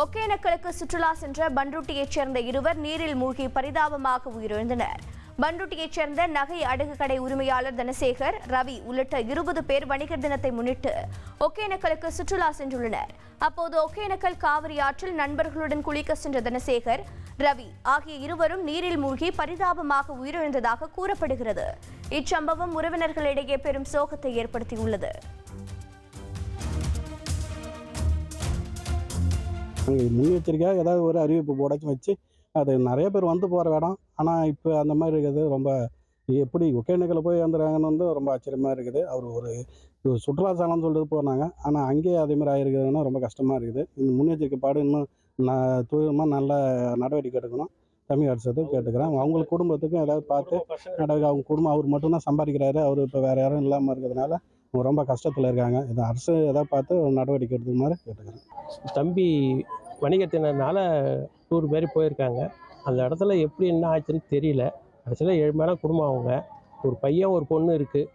ஒகேனக்கலுக்கு சுற்றுலா சென்ற பண்ருட்டியைச் சேர்ந்த இருவர் நீரில் மூழ்கி பரிதாபமாக உயிரிழந்தனர். பண்ருட்டியைச் சேர்ந்த நகை அடகு கடை உரிமையாளர் தனசேகர், ரவி உள்ளிட்ட 20 பேர் வணிகர் தினத்தை முன்னிட்டு ஒகேனக்கலுக்கு சுற்றுலா சென்றுள்ளனர். அப்போது ஒகேனக்கல் காவிரி ஆற்றில் நண்பர்களுடன் குளிக்க சென்ற தனசேகர், ரவி ஆகிய இருவரும் நீரில் மூழ்கி பரிதாபமாக உயிரிழந்ததாக கூறப்படுகிறது. இச்சம்பவம் உறவினர்களிடையே பெரும் சோகத்தை ஏற்படுத்தியுள்ளது. முன்னெச்சரிக்கையாக ஏதாவது ஒரு அறிவிப்பு போடாச்சும் வச்சு அது நிறைய பேர் வந்து போகிற இடம். ஆனால் இப்போ அந்த மாதிரி இருக்கிறது ரொம்ப எப்படி ஒகேனக்கல் போய் வந்துடுறாங்கன்னு ரொம்ப ஆச்சரியமாக இருக்குது. அவர் ஒரு சுற்றுலாத்தலம்னு சொல்லிட்டு போனாங்க, ஆனால் அங்கேயே அதேமாதிரி ஆகிருக்குதுன்னா ரொம்ப கஷ்டமாக இருக்குது. இந்த முன்னெச்சரிக்கை பாடு இன்னும் தூரமாக நல்ல நடவடிக்கை எடுக்கணும் தமிழக அரசு கேட்டுக்கிறேன். அவங்களுக்கு குடும்பத்துக்கும் ஏதாவது பார்த்து அவங்க குடும்பம் அவர் மட்டும்தான் சம்பாதிக்கிறாரு. அவர் இப்போ வேறு யாரும் இல்லாமல் இருக்கிறதுனால அவங்க ரொம்ப கஷ்டத்தில் இருக்காங்க. இதை அரசு ஏதாவது பார்த்து நடவடிக்கை எடுத்துக்க மாதிரி கேட்டுக்கிறேன். தம்பி வணிகத்தினர்னால 100 பேர் போயிருக்காங்க. அந்த இடத்துல எப்படி என்ன ஆச்சுன்னு தெரியல. கடைசியில் 7 மேலே குடும்பம். அவங்க ஒரு பையன் ஒரு பொண்ணு இருக்குது.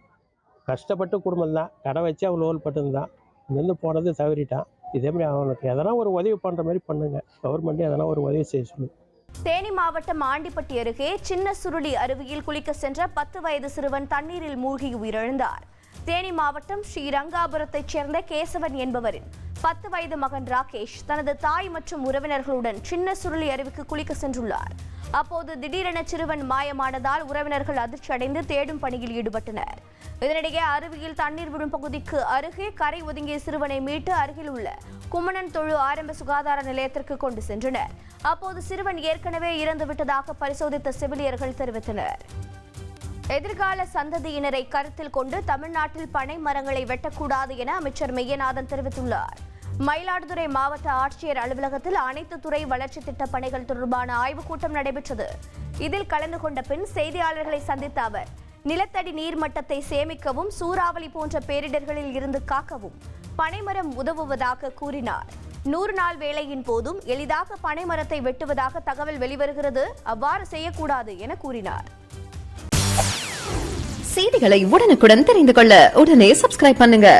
கஷ்டப்பட்ட குடும்பம் தான். கடை வச்சு அவள் ஓல்பட்டுருந்தான். இங்கேருந்து போனது தவறிட்டான். இதேமாதிரி அவனுக்கு எதனா ஒரு உதவி பண்ணுற மாதிரி பண்ணுங்க. கவர்மெண்ட்டு எதனா ஒரு உதவி செய்ய சொல்லு. தேனி மாவட்டம் ஆண்டிப்பட்டி அருகே சின்ன சுருளி அருவியில் குளிக்க சென்ற 10 வயது சிறுவன் தண்ணீரில் மூழ்கி உயிரிழந்தார். தேனி மாவட்டம் ஸ்ரீரங்காபுரத்தைச் சேர்ந்த கேசவன் என்பவரின் 10 வயது மகன் ராகேஷ் தனது தாய் மற்றும் உறவினர்களுடன் சின்ன சுருளி அருவிக்கு குளிக்க சென்றுள்ளார். அப்போது திடீரென சிறுவன் மாயமானதால் உறவினர்கள் அதிர்ச்சி அடைந்து தேடும் பணியில் ஈடுபட்டனர். இதனிடையே அருவியில் தண்ணீர் விடும் பகுதிக்கு அருகே கரை ஒதுங்கிய சிறுவனை மீட்டு அருகில் உள்ள குமணன் தொழு ஆரம்ப சுகாதார நிலையத்திற்கு கொண்டு சென்றனர். அப்போது சிறுவன் ஏற்கனவே இறந்துவிட்டதாக பரிசோதித்த செவிலியர்கள் தெரிவித்தனர். எதிர்கால சந்ததியினரை கருத்தில் கொண்டு தமிழ்நாட்டில் பனை மரங்களை வெட்டக்கூடாது என அமைச்சர் மெய்யநாதன் தெரிவித்துள்ளார். மயிலாடுதுறை மாவட்ட ஆட்சியர் அலுவலகத்தில் அனைத்து துறை வளர்ச்சி திட்ட பணிகள் தொடர்பான ஆய்வுக் கூட்டம் நடைபெற்றது. இதில் கலந்து கொண்ட பின் செய்தியாளர்களை சந்தித்த அவர், நிலத்தடி நீர்மட்டத்தை சேமிக்கவும் சூறாவளி போன்ற பேரிடர்களில் இருந்து காக்கவும் பனைமரம் உதவுவதாக கூறினார். 100 நாள் வேலையின் போதும் எளிதாக பனைமரத்தை வெட்டுவதாக தகவல் வெளிவருகிறது. அவ்வாறு செய்யக்கூடாது என கூறினார். செய்திகளை உடனுக்குடன் தெரிந்து கொள்ள உடனே சப்ஸ்கிரைப் பண்ணுங்க.